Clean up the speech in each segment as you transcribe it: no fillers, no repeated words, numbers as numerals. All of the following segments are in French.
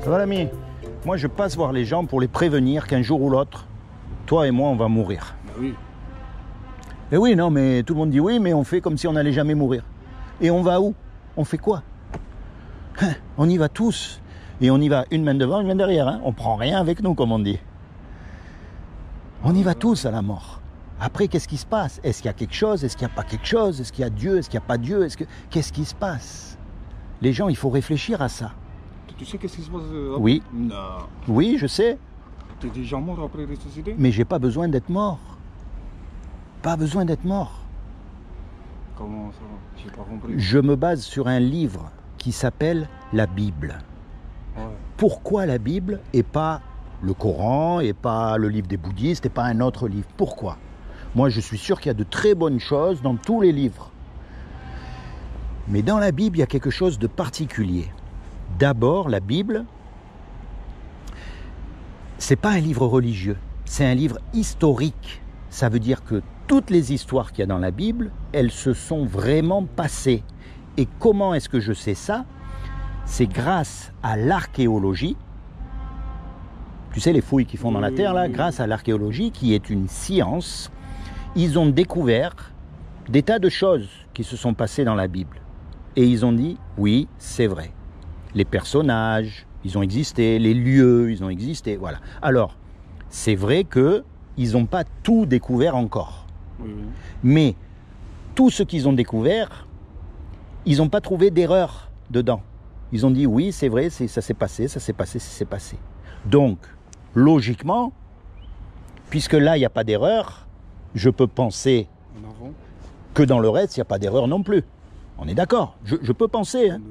Voilà, l'ami, moi je passe voir les gens pour les prévenir qu'un jour ou l'autre, toi et moi, on va mourir. Ben oui. Et oui, non, mais tout le monde dit oui, mais on fait comme si on n'allait jamais mourir. Et on va où? On fait quoi? On y va tous. Et on y va une main devant, une main derrière. Hein. On prend rien avec nous, comme on dit. On y va tous à la mort. Après, qu'est-ce qui se passe? Est-ce qu'il y a quelque chose? Est-ce qu'il n'y a pas quelque chose? Est-ce qu'il y a Dieu? Est-ce qu'il n'y a pas Dieu? Qu'est-ce qui se passe? Les gens, il faut réfléchir à ça. Tu sais qu'est-ce qui se passe Oui. Non. Oui, je sais. Tu es déjà mort après ressuscité? Mais j'ai pas besoin d'être mort. Pas besoin d'être mort. Comment ça? J'ai pas compris. Je me base sur un livre qui s'appelle la Bible. Ouais. Pourquoi la Bible et pas le Coran et pas le livre des bouddhistes et pas un autre livre? Pourquoi? Moi, je suis sûr qu'il y a de très bonnes choses dans tous les livres. Mais dans la Bible, il y a quelque chose de particulier. D'abord, la Bible, c'est pas un livre religieux, c'est un livre historique. Ça veut dire que toutes les histoires qu'il y a dans la Bible, elles se sont vraiment passées. Et comment est-ce que je sais ça? C'est grâce à l'archéologie. Tu sais, les fouilles qu'ils font dans la terre, là, grâce à l'archéologie, qui est une science, ils ont découvert des tas de choses qui se sont passées dans la Bible. Et ils ont dit, oui, c'est vrai. Les personnages, ils ont existé, les lieux, ils ont existé, voilà. Alors, c'est vrai qu'ils n'ont pas tout découvert encore. Oui. Mais tout ce qu'ils ont découvert, ils n'ont pas trouvé d'erreur dedans. Ils ont dit, oui, c'est vrai, ça s'est passé, ça s'est passé, ça s'est passé. Donc, logiquement, puisque là, il n'y a pas d'erreur, je peux penser En avant. que dans le reste, il n'y a pas d'erreur non plus. On est d'accord, je peux penser. Hein.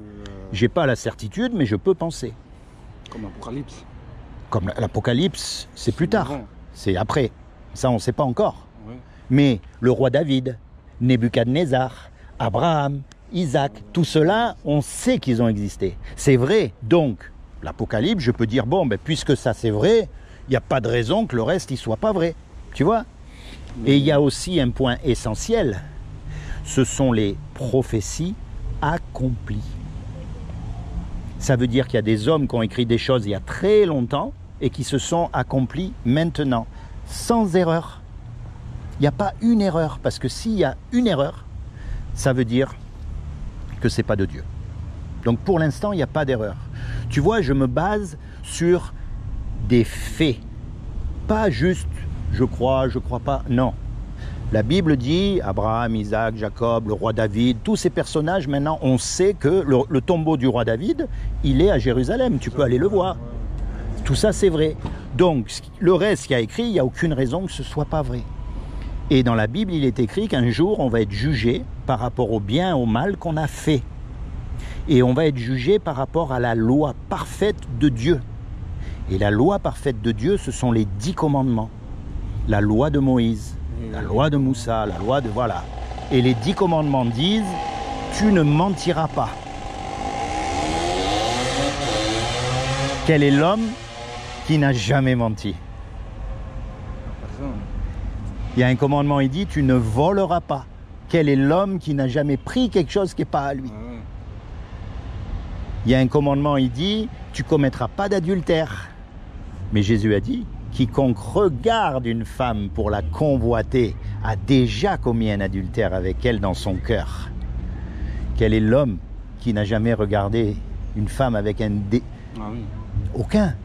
J'ai pas la certitude, mais je peux penser. Comme l'Apocalypse. Comme l'Apocalypse, c'est plus tard. Avant. C'est après. Ça, on ne sait pas encore. Ouais. Mais le roi David, Nebuchadnezzar, Abraham, Isaac, tout cela, on sait qu'ils ont existé. C'est vrai. Donc, l'Apocalypse, je peux dire, bon, ben, puisque ça c'est vrai, il n'y a pas de raison que le reste ne soit pas vrai. Tu vois? Et il y a aussi un point essentiel. Ce sont les prophéties accomplies. Ça veut dire qu'il y a des hommes qui ont écrit des choses il y a très longtemps et qui se sont accomplies maintenant, sans erreur. Il n'y a pas une erreur, parce que s'il y a une erreur, ça veut dire que ce n'est pas de Dieu. Donc pour l'instant, il n'y a pas d'erreur. Tu vois, je me base sur des faits, pas juste je crois pas, non. La Bible dit, Abraham, Isaac, Jacob, le roi David, tous ces personnages, maintenant, on sait que le tombeau du roi David, il est à Jérusalem, tu peux aller le voir. Tout ça, c'est vrai. Donc, le reste qui a écrit, il n'y a aucune raison que ce ne soit pas vrai. Et dans la Bible, il est écrit qu'un jour, on va être jugé par rapport au bien, au mal qu'on a fait. Et on va être jugé par rapport à la loi parfaite de Dieu. Et la loi parfaite de Dieu, ce sont les 10 commandements. La loi de Moïse, la loi de Moussa, la loi de... Voilà. Et les 10 commandements disent, tu ne mentiras pas. Quel est l'homme qui n'a jamais menti? Personne. Il y a un commandement, il dit, tu ne voleras pas. Quel est l'homme qui n'a jamais pris quelque chose qui n'est pas à lui? Ouais. Il y a un commandement, il dit, tu commettras pas d'adultère. Mais Jésus a dit, quiconque regarde une femme pour la convoiter a déjà commis un adultère avec elle dans son cœur. Quel est l'homme qui n'a jamais regardé une femme avec un dé... Ah oui. Aucun.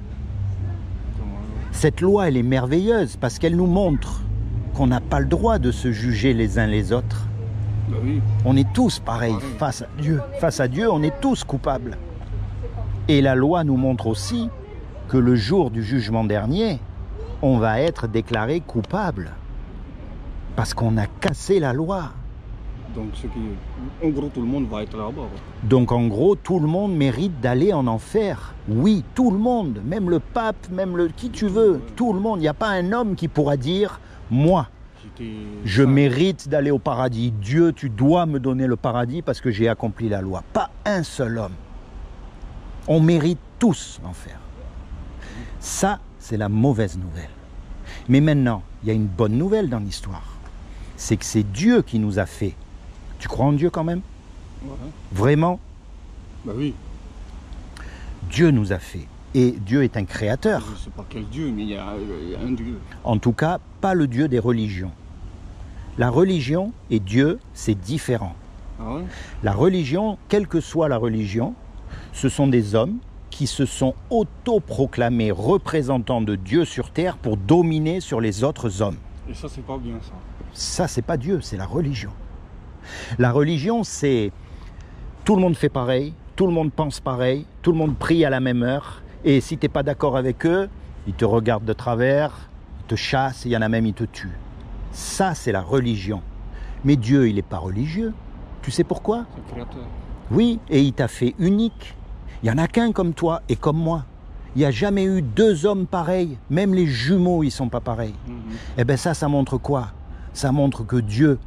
Comment... Cette loi, elle est merveilleuse parce qu'elle nous montre qu'on n'a pas le droit de se juger les uns les autres. Bah oui. On est tous pareils face à Dieu. Face à Dieu, on est tous coupables. Et la loi nous montre aussi que le jour du jugement dernier, on va être déclaré coupable. Parce qu'on a cassé la loi. Donc, en gros, tout le monde va être là-bas. Donc en gros, tout le monde mérite d'aller en enfer. Oui, tout le monde. Même le pape, qui tu veux. Tout le monde. Il n'y a pas un homme qui pourra dire, moi, je mérite d'aller au paradis. Dieu, tu dois me donner le paradis parce que j'ai accompli la loi. Pas un seul homme. On mérite tous l'enfer. Ça, c'est la mauvaise nouvelle. Mais maintenant, il y a une bonne nouvelle dans l'histoire. C'est que c'est Dieu qui nous a fait. Tu crois en Dieu quand même? Ouais. Vraiment? Bah oui. Dieu nous a fait. Et Dieu est un créateur. Je ne sais pas quel Dieu, mais il y a un Dieu. En tout cas, pas le Dieu des religions. La religion et Dieu, c'est différent. Ah ouais? La religion, quelle que soit la religion, ce sont des hommes qui se sont autoproclamés représentants de Dieu sur terre pour dominer sur les autres hommes. Et ça, c'est pas bien, ça. Ça, c'est pas Dieu, c'est la religion. La religion, c'est tout le monde fait pareil, tout le monde pense pareil, tout le monde prie à la même heure, et si tu n'es pas d'accord avec eux, ils te regardent de travers, ils te chassent, il y en a même, ils te tuent. Ça, c'est la religion. Mais Dieu, il n'est pas religieux. Tu sais pourquoi? C'est le créateur. Oui, et il t'a fait unique. Il n'y en a qu'un comme toi et comme moi. Il n'y a jamais eu deux hommes pareils. Même les jumeaux, ils ne sont pas pareils. Eh bien ça montre quoi? Ça montre que Dieu,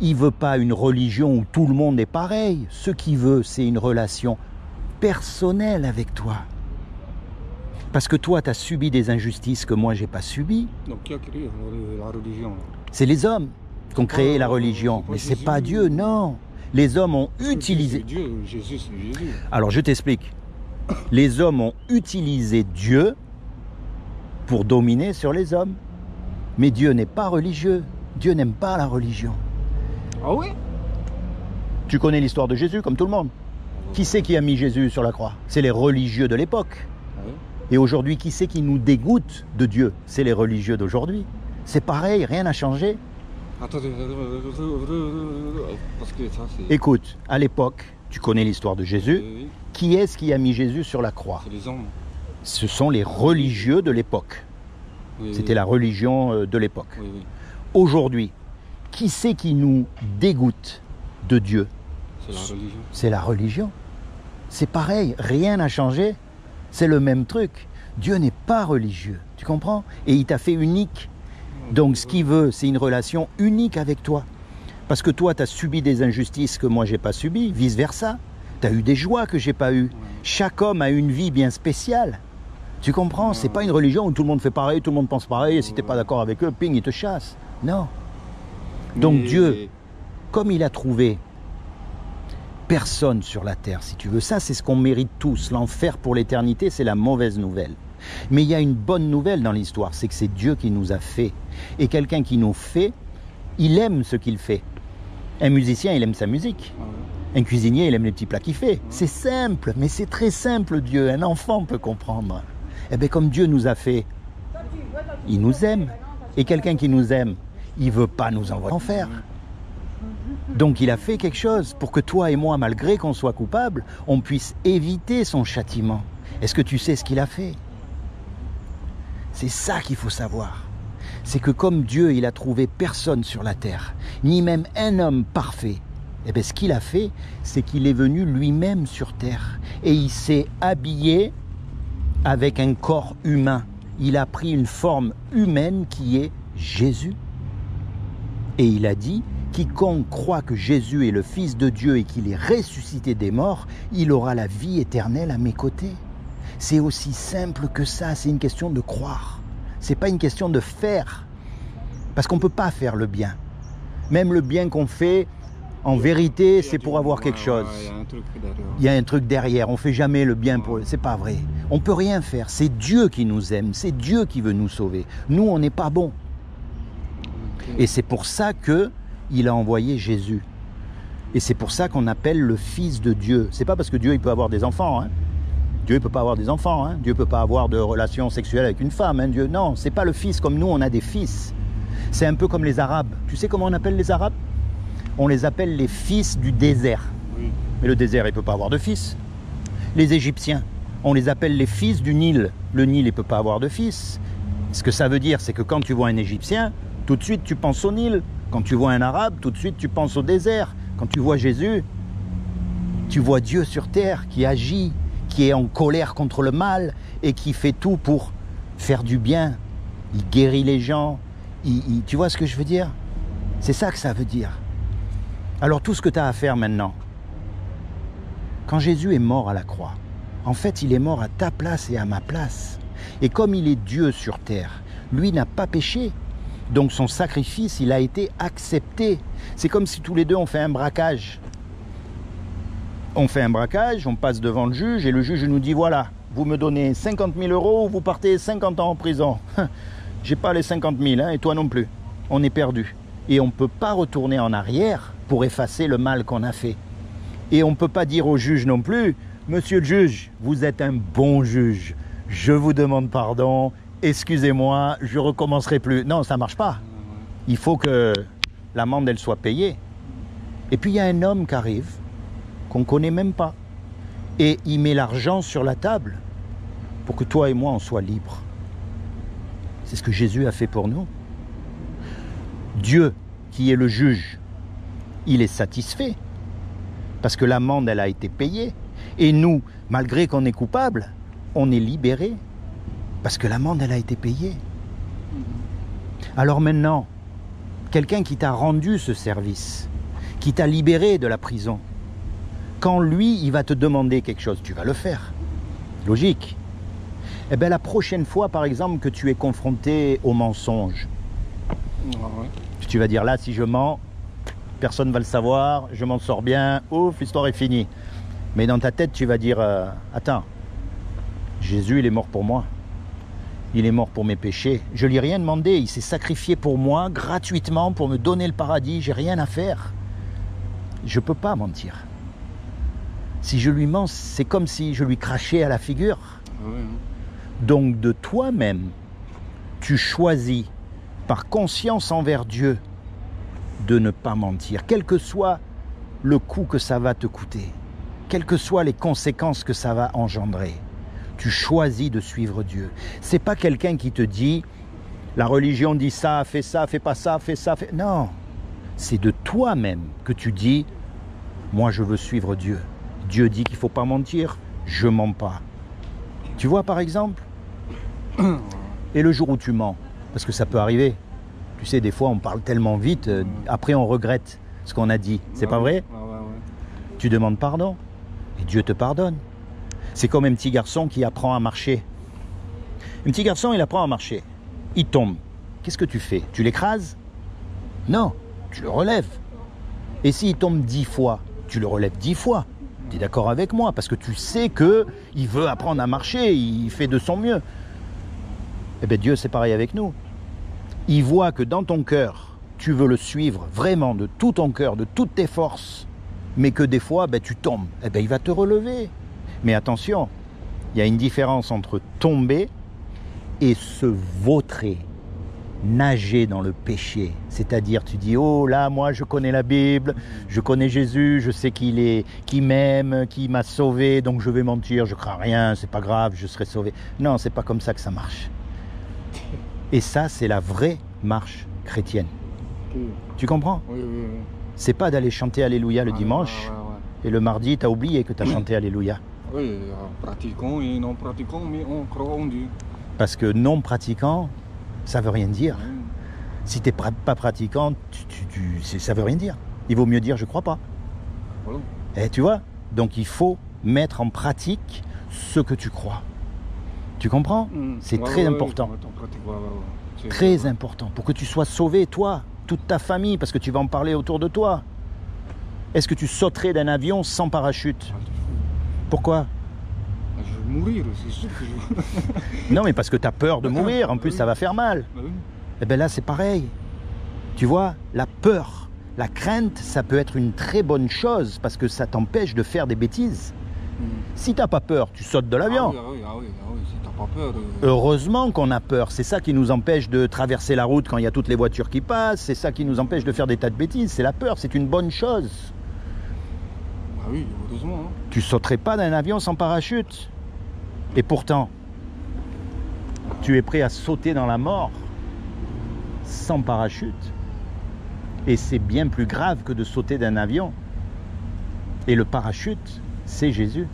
il ne veut pas une religion où tout le monde est pareil. Ce qu'il veut, c'est une relation personnelle avec toi. Parce que toi, tu as subi des injustices que moi, je n'ai pas subies. Donc qui a créé la religion là? C'est les hommes qui ont créé la religion. c'est pas Mais ce n'est Jésus. pas Dieu, non. Les hommes ont C'est utilisé... Dieu, Jésus, c'est Jésus. Alors, je t'explique. Les hommes ont utilisé Dieu pour dominer sur les hommes. Mais Dieu n'est pas religieux. Dieu n'aime pas la religion. Ah ouais? Tu connais l'histoire de Jésus, comme tout le monde. Qui c'est qui a mis Jésus sur la croix? C'est les religieux de l'époque. Ah ouais? Et aujourd'hui, qui c'est qui nous dégoûte de Dieu? C'est les religieux d'aujourd'hui. C'est pareil, rien n'a changé. Attendez, parce que ça, c'est... Écoute, à l'époque, tu connais l'histoire de Jésus. Oui, Qui est-ce qui a mis Jésus sur la croix? c'est les hommes. Ce sont les religieux de l'époque. Oui, C'était la religion de l'époque. Oui, oui. Aujourd'hui, qui c'est qui nous dégoûte de Dieu? C'est la religion. C'est la religion. C'est pareil, rien n'a changé. C'est le même truc. Dieu n'est pas religieux, tu comprends? Et il t'a fait unique. Donc ce qu'il veut, c'est une relation unique avec toi. Parce que toi, tu as subi des injustices que moi, j'ai pas subies, vice-versa. Tu as eu des joies que j'ai pas eues. Chaque homme a une vie bien spéciale. Tu comprends? C'est pas une religion où tout le monde fait pareil, tout le monde pense pareil, et si tu n'es pas d'accord avec eux, ping, ils te chassent. Non. Donc Mais- Dieu, comme il a trouvé personne sur la terre, si tu veux, ça c'est ce qu'on mérite tous. L'enfer pour l'éternité, c'est la mauvaise nouvelle. Mais il y a une bonne nouvelle dans l'histoire, c'est que c'est Dieu qui nous a fait. Et quelqu'un qui nous fait, il aime ce qu'il fait. Un musicien, il aime sa musique. Ah ouais. Un cuisinier, il aime les petits plats qu'il fait. C'est simple, mais c'est très simple, Dieu. Un enfant peut comprendre. Eh bien, comme Dieu nous a fait, il nous aime. Et quelqu'un qui nous aime, il ne veut pas nous envoyer en enfer. Donc il a fait quelque chose pour que toi et moi, malgré qu'on soit coupables, on puisse éviter son châtiment. Est-ce que tu sais ce qu'il a fait? C'est ça qu'il faut savoir. C'est que comme Dieu, il a trouvé personne sur la terre, ni même un homme parfait, eh bien, ce qu'il a fait, c'est qu'il est venu lui-même sur terre. Et il s'est habillé avec un corps humain. Il a pris une forme humaine qui est Jésus. Et il a dit, quiconque croit que Jésus est le Fils de Dieu et qu'il est ressuscité des morts, il aura la vie éternelle à mes côtés. C'est aussi simple que ça, c'est une question de croire. C'est pas une question de faire. Parce qu'on ne peut pas faire le bien. Même le bien qu'on fait, en vérité, c'est pour avoir quelque chose. Il y a un truc derrière. Il y a un truc derrière, on ne fait jamais le bien pour... C'est pas vrai. On ne peut rien faire. C'est Dieu qui nous aime, c'est Dieu qui veut nous sauver. Nous, on n'est pas bons. Et c'est pour ça qu'il a envoyé Jésus. Et c'est pour ça qu'on appelle le Fils de Dieu. C'est pas parce que Dieu il peut avoir des enfants. Hein. Dieu ne peut pas avoir des enfants. Hein. Dieu ne peut pas avoir de relations sexuelles avec une femme. Hein. Dieu, non, c'est pas le Fils comme nous, on a des fils. C'est un peu comme les Arabes. Tu sais comment on appelle les Arabes? On les appelle les fils du désert. Oui. Mais le désert, il ne peut pas avoir de fils. Les Égyptiens, on les appelle les fils du Nil. Le Nil, il ne peut pas avoir de fils. Ce que ça veut dire, c'est que quand tu vois un Égyptien, tout de suite, tu penses au Nil. Quand tu vois un Arabe, tout de suite, tu penses au désert. Quand tu vois Jésus, tu vois Dieu sur terre qui agit, qui est en colère contre le mal et qui fait tout pour faire du bien. Il guérit les gens. Tu vois ce que je veux dire? C'est ça que ça veut dire. Alors tout ce que tu as à faire maintenant, quand Jésus est mort à la croix, en fait il est mort à ta place et à ma place. Et comme il est Dieu sur terre, lui n'a pas péché. Donc son sacrifice, il a été accepté. C'est comme si tous les deux on fait un braquage. On fait un braquage, on passe devant le juge et le juge nous dit voilà, vous me donnez 50 000 euros ou vous partez 50 ans en prison. J'ai pas les 50 000, hein, et toi non plus. On est perdu. Et on ne peut pas retourner en arrière pour effacer le mal qu'on a fait. Et on ne peut pas dire au juge non plus, monsieur le juge, vous êtes un bon juge. Je vous demande pardon, excusez-moi, je recommencerai plus. Non, ça ne marche pas. Il faut que l'amende, elle soit payée. Et puis il y a un homme qui arrive, qu'on ne connaît même pas. Et il met l'argent sur la table pour que toi et moi, on soit libres. C'est ce que Jésus a fait pour nous. Dieu, qui est le juge, il est satisfait. Parce que l'amende, elle a été payée. Et nous, malgré qu'on est coupable, on est libérés. Parce que l'amende, elle a été payée. Alors maintenant, quelqu'un qui t'a rendu ce service, qui t'a libéré de la prison, quand lui, il va te demander quelque chose, tu vas le faire. Logique. Eh bien, la prochaine fois, par exemple, que tu es confronté au mensonge, tu vas dire là, si je mens, personne ne va le savoir, je m'en sors bien, ouf, l'histoire est finie. Mais dans ta tête, tu vas dire, attends, Jésus, il est mort pour moi. Il est mort pour mes péchés. Je ne lui ai rien demandé, il s'est sacrifié pour moi, gratuitement, pour me donner le paradis, j'ai rien à faire. Je ne peux pas mentir. Si je lui mens, c'est comme si je lui crachais à la figure. Donc de toi-même, tu choisis, par conscience envers Dieu, de ne pas mentir, quel que soit le coût que ça va te coûter, quelles que soient les conséquences que ça va engendrer. Tu choisis de suivre Dieu. C'est pas quelqu'un qui te dit, la religion dit ça, fais pas ça, fais ça, fais... Non, c'est de toi-même que tu dis, moi je veux suivre Dieu. Dieu dit qu'il ne faut pas mentir, je mens pas. Tu vois par exemple, et le jour où tu mens, parce que ça peut arriver, tu sais, des fois on parle tellement vite, après on regrette ce qu'on a dit, c'est pas vrai? Tu demandes pardon, et Dieu te pardonne. C'est comme un petit garçon qui apprend à marcher. Un petit garçon, il apprend à marcher, il tombe. Qu'est-ce que tu fais? Tu l'écrases? Non, tu le relèves. Et s'il tombe 10 fois, tu le relèves 10 fois. Tu es d'accord avec moi? Parce que tu sais qu'il veut apprendre à marcher, il fait de son mieux. Eh bien Dieu, c'est pareil avec nous. Il voit que dans ton cœur, tu veux le suivre vraiment de tout ton cœur, de toutes tes forces, mais que des fois, tu tombes. Eh bien, il va te relever. Mais attention, il y a une différence entre tomber et se vautrer, nager dans le péché. C'est-à-dire, tu dis, oh là, moi je connais la Bible, je connais Jésus, je sais qu'il m'aime, qu'il m'a sauvé, donc je vais mentir, je crains rien, c'est pas grave, je serai sauvé. Non, c'est pas comme ça que ça marche. Et ça, c'est la vraie marche chrétienne. Tu comprends? Oui. C'est pas d'aller chanter Alléluia le dimanche, et le mardi, tu as oublié que tu as chanté Alléluia. Oui, pratiquons et non pratiquons, mais on croit en Dieu. Parce que non pratiquant, ça veut rien dire. Si tu n'es pas pratiquant, ça veut rien dire. Il vaut mieux dire je crois pas. Voilà. Et tu vois? Donc il faut mettre en pratique ce que tu crois. Tu comprends? C'est très important. C'est très important pour que tu sois sauvé, toi, toute ta famille, parce que tu vas en parler autour de toi. Est-ce que tu sauterais d'un avion sans parachute? Pourquoi? Je vais mourir, c'est sûr que je... Non, mais parce que tu as peur de mourir, en plus ça va faire mal. Et bien là, c'est pareil. Tu vois, la peur, la crainte, ça peut être une très bonne chose parce que ça t'empêche de faire des bêtises. Si tu n'as pas peur, tu sautes de l'avion. Ah oui, si tu n'as pas peur... Heureusement qu'on a peur, c'est ça qui nous empêche de traverser la route quand il y a toutes les voitures qui passent, c'est ça qui nous empêche de faire des tas de bêtises, c'est la peur, c'est une bonne chose. Ah oui, heureusement. Hein. Tu sauterais pas d'un avion sans parachute. Et pourtant, tu es prêt à sauter dans la mort sans parachute. Et c'est bien plus grave que de sauter d'un avion. Et le parachute, c'est Jésus.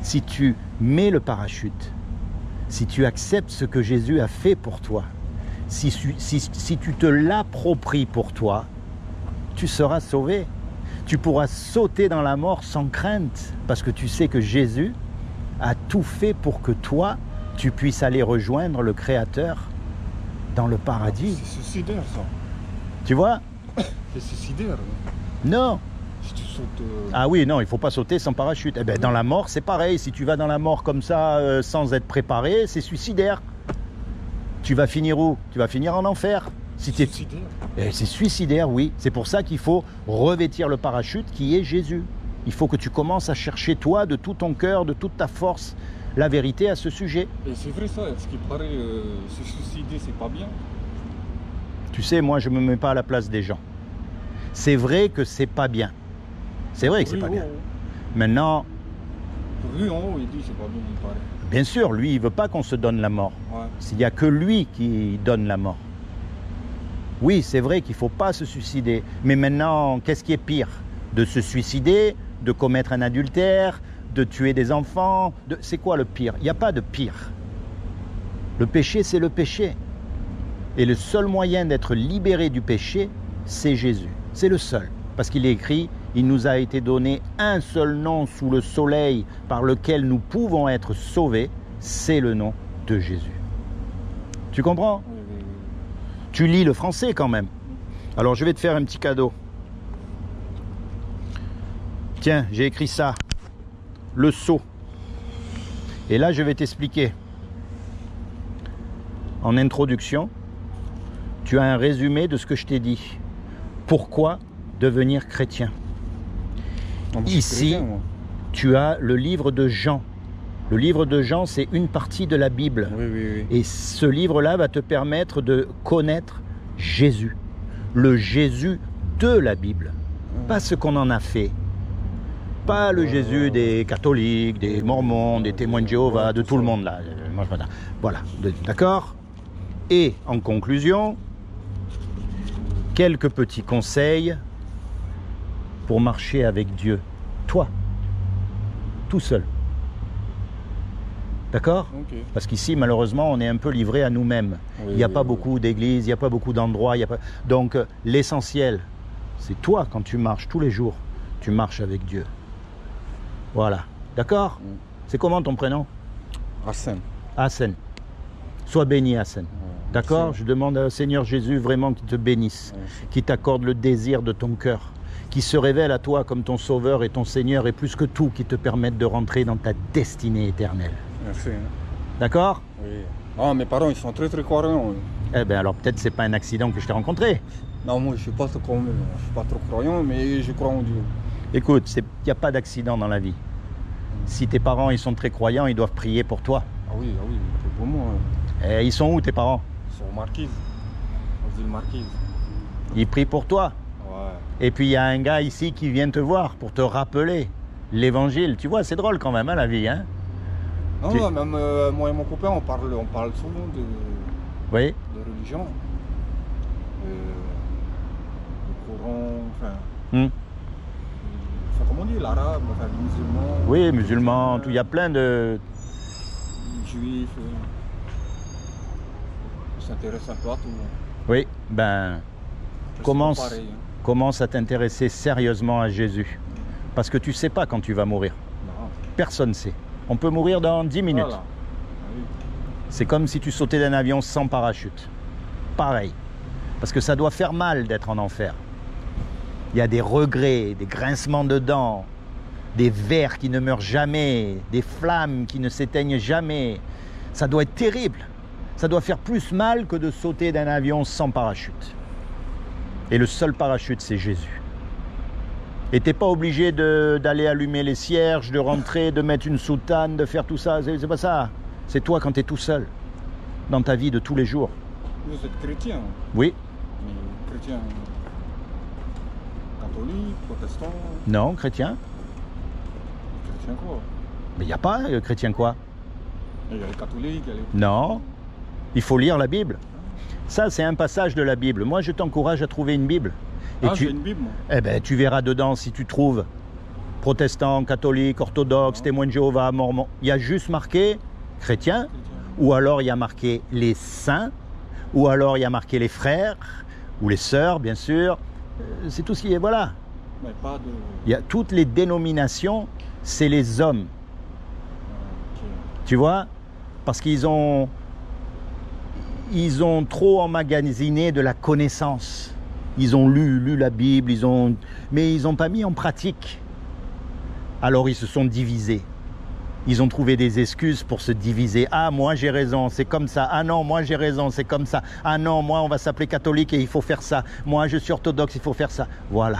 Si tu mets le parachute, si tu acceptes ce que Jésus a fait pour toi, si tu te l'appropries pour toi, tu seras sauvé. Tu pourras sauter dans la mort sans crainte, parce que tu sais que Jésus a tout fait pour que toi, tu puisses aller rejoindre le Créateur dans le paradis. C'est suicidaire, ça. Tu vois? C'est suicidaire. Non. Si tu saute. Ah oui, non, il ne faut pas sauter sans parachute. Eh ben, dans la mort, c'est pareil. Si tu vas dans la mort comme ça, sans être préparé, c'est suicidaire. Tu vas finir où? Tu vas finir en enfer. Si t'es... Suicidaire. Eh, c'est suicidaire, oui. C'est pour ça qu'il faut revêtir le parachute qui est Jésus. Il faut que tu commences à chercher, toi, de tout ton cœur, de toute ta force, la vérité à ce sujet. Et c'est vrai ça, ce qui paraît, se suicider, c'est pas bien. Tu sais, moi, je ne me mets pas à la place des gens. C'est vrai que c'est pas bien. C'est vrai que c'est pas bien. Maintenant, Pour lui, en haut, il dit c'est pas bien, il paraît. bien sûr, lui, il veut pas qu'on se donne la mort. Ouais. Il n'y a que lui qui donne la mort. Oui, c'est vrai qu'il ne faut pas se suicider. Mais maintenant, qu'est-ce qui est pire? De se suicider, de commettre un adultère, de tuer des enfants. C'est quoi le pire? Il n'y a pas de pire. Le péché, c'est le péché. Et le seul moyen d'être libéré du péché, c'est Jésus. C'est le seul. Parce qu'il est écrit, il nous a été donné un seul nom sous le soleil par lequel nous pouvons être sauvés, c'est le nom de Jésus. Tu comprends? Oui. Tu lis le français quand même. Alors je vais te faire un petit cadeau. Tiens, j'ai écrit ça. Le sceau. Et là, je vais t'expliquer. En introduction, tu as un résumé de ce que je t'ai dit. Pourquoi devenir chrétien? Non, mais je suis Ici, chrétien, moi. tu as le livre de Jean. Le livre de Jean, c'est une partie de la Bible. Oui. Et ce livre-là va te permettre de connaître Jésus. Le Jésus de la Bible. Pas ce qu'on en a fait. Pas le Jésus des catholiques, des mormons, des témoins de Jéhovah, de tout le monde là. Voilà, d'accord? Et en conclusion, quelques petits conseils pour marcher avec Dieu. Toi, tout seul. D'accord? Ok. Parce qu'ici, malheureusement, on est un peu livré à nous-mêmes. Oui, Il n'y a pas oui. beaucoup d'églises, il n'y a pas beaucoup d'endroits. Donc, l'essentiel, c'est toi, quand tu marches tous les jours, tu marches avec Dieu. Voilà. D'accord? Mm. C'est comment ton prénom? Hassan. Hassan. Sois béni, Hassan. D'accord? merci. Je demande au Seigneur Jésus vraiment qu'il te bénisse, qu'il t'accorde le désir de ton cœur, qu'il se révèle à toi comme ton sauveur et ton Seigneur, et plus que tout, qu'il te permette de rentrer dans ta destinée éternelle. Merci. D'accord? Oui. Ah, mes parents, ils sont très croyants. Eh bien, alors peut-être c'est pas un accident que je t'ai rencontré. Non, moi, je suis pas trop croyant. Je suis pas trop croyant, mais je crois en Dieu. Écoute, il n'y a pas d'accident dans la vie. Si tes parents ils sont très croyants, ils doivent prier pour toi. Ah oui, c'est pour moi. Et ils sont où tes parents? Ils sont Marquise. Aux îles Marquises. Ils prient pour toi. Ouais. Et puis il y a un gars ici qui vient te voir pour te rappeler l'évangile. Tu vois, c'est drôle quand même, hein, la vie. Hein? Non, Tu- non, même moi et mon copain, on parle souvent Oui. de religion. Le Coran, enfin, Hmm. comment on dit, l'arabe, enfin, les musulmans. Oui, musulmans, tout. Il y a plein de... Les juifs. Ils s'intéressent un peu à tout. Oui, ben, C'est commence, pas pareil, hein. commence à t'intéresser sérieusement à Jésus. Parce que tu sais pas quand tu vas mourir. Non. Personne ne sait. On peut mourir dans 10 minutes. Voilà. Ah oui. C'est comme si tu sautais d'un avion sans parachute. Pareil. Parce que ça doit faire mal d'être en enfer. Il y a des regrets, des grincements de dents, des vers qui ne meurent jamais, des flammes qui ne s'éteignent jamais. Ça doit être terrible. Ça doit faire plus mal que de sauter d'un avion sans parachute. Et le seul parachute, c'est Jésus. Et t'es pas obligé d'aller allumer les cierges, de rentrer, de mettre une soutane, de faire tout ça. C'est pas ça. C'est toi quand tu es tout seul, dans ta vie de tous les jours. Vous êtes chrétien, Oui, mais chrétien catholique, protestant, non, chrétien. chrétien quoi? Mais il n'y a pas chrétien quoi? Il y a les catholiques, il y a les... Non, il faut lire la Bible. Ça, c'est un passage de la Bible. Moi, je t'encourage à trouver une Bible. Et Ah, j'ai une Bible, moi. Eh ben, tu verras dedans si tu trouves protestant, catholique, orthodoxe, témoin de Jéhovah, mormon. Il y a juste marqué chrétien, Chrétien. ou alors il y a marqué les saints, ou alors il y a marqué les frères, ou les sœurs, bien sûr. C'est tout ce qui est, voilà. Mais pas de... Il y a toutes les dénominations, c'est les hommes. Ok. Tu vois? Parce qu'ils ont trop emmagasiné de la connaissance. Ils ont lu la Bible, mais ils n'ont pas mis en pratique. Alors ils se sont divisés. Ils ont trouvé des excuses pour se diviser. Ah, moi j'ai raison, c'est comme ça. Ah non, moi j'ai raison, c'est comme ça. Ah non, moi on va s'appeler catholique et il faut faire ça. Moi je suis orthodoxe, il faut faire ça. Voilà.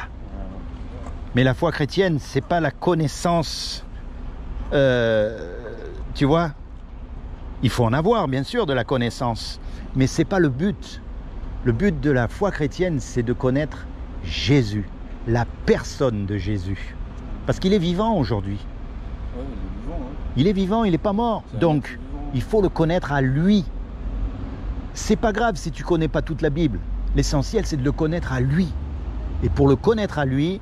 Mais la foi chrétienne, c'est pas la connaissance. Tu vois, il faut en avoir, bien sûr, de la connaissance. Mais c'est pas le but. Le but de la foi chrétienne, c'est de connaître Jésus, la personne de Jésus. Parce qu'il est vivant aujourd'hui. Ouais, il est vivant, hein. Il est vivant, il n'est pas mort. Donc, il faut le connaître à lui. C'est pas grave si tu connais pas toute la Bible. L'essentiel, c'est de le connaître à lui. Et pour le connaître à lui,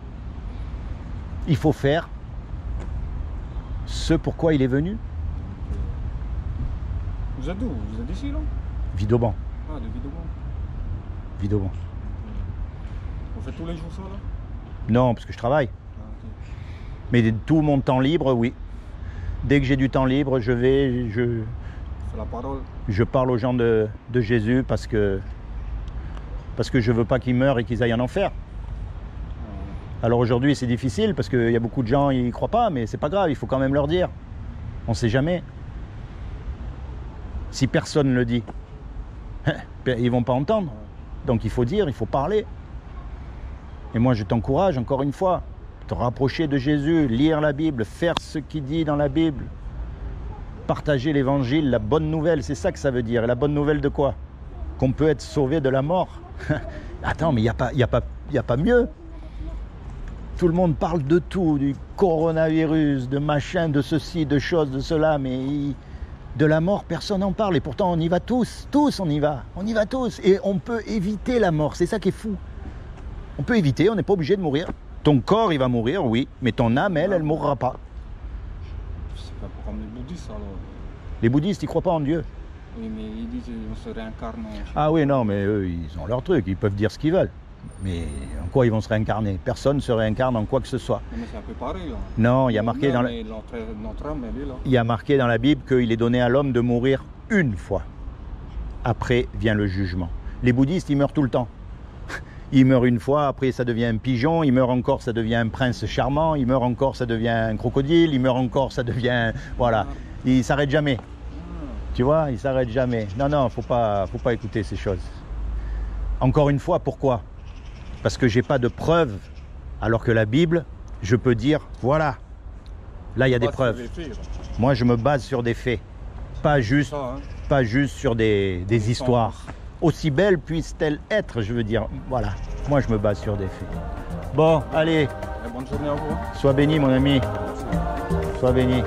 il faut faire ce pourquoi il est venu. Vous êtes d'où? Vous êtes d'ici, là? Vidauban. Ah, de Vidauban. Vidauban. Vous faites tous les jours ça, là? Non, parce que je travaille. Ah, ok. Mais tout mon temps libre, oui. Dès que j'ai du temps libre, je C'est la parole. parle aux gens de Jésus parce que je veux pas qu'ils meurent et qu'ils aillent en enfer. Alors aujourd'hui c'est difficile parce qu'il y a beaucoup de gens ils croient pas, mais c'est pas grave, il faut quand même leur dire. On sait jamais. Si personne ne le dit, ils vont pas entendre. Donc il faut dire, il faut parler. Et moi je t'encourage encore une fois, te rapprocher de Jésus, lire la Bible, faire ce qu'il dit dans la Bible, partager l'évangile, la bonne nouvelle, c'est ça que ça veut dire. Et la bonne nouvelle de quoi? Qu'on peut être sauvé de la mort. Attends, mais il n'y a pas mieux. Tout le monde parle de tout, du coronavirus, de machin, de ceci, de choses, de cela, mais de la mort, personne n'en parle. Et pourtant, on y va tous, on y va tous. Et on peut éviter la mort, c'est ça qui est fou. On peut éviter, on n'est pas obligé de mourir. Ton corps, il va mourir, oui, mais ton âme, elle ne mourra pas. C'est pas pour comme les bouddhistes, alors. Les bouddhistes, ils croient pas en Dieu. Oui, mais ils disent qu'on se réincarne. Ah oui, non, mais eux, ils ont leur truc, ils peuvent dire ce qu'ils veulent. Mais en quoi ils vont se réincarner? Personne ne se réincarne en quoi que ce soit. Non, mais c'est un peu pareil, là. Non, il y a marqué dans la... Notre âme, elle est là. Il y a marqué dans la Bible qu'il est donné à l'homme de mourir une fois. Après vient le jugement. Les bouddhistes, ils meurent tout le temps. Ils meurent une fois, après ça devient un pigeon, ils meurent encore, ça devient un prince charmant, ils meurent encore, ça devient un crocodile, ils meurent encore, ça devient... Voilà, ils s'arrêtent jamais. Tu vois, ils s'arrêtent jamais. Non, faut pas écouter ces choses. Encore une fois, pourquoi? Parce que j'ai pas de preuves, alors que la Bible, je peux dire, voilà, là il y a des preuves. Moi je me base sur des faits, pas juste sur des histoires. Aussi belles puissent-elles être, je veux dire, voilà, moi je me base sur des faits. Bon, allez, Bonne journée à vous. sois béni mon ami, sois béni.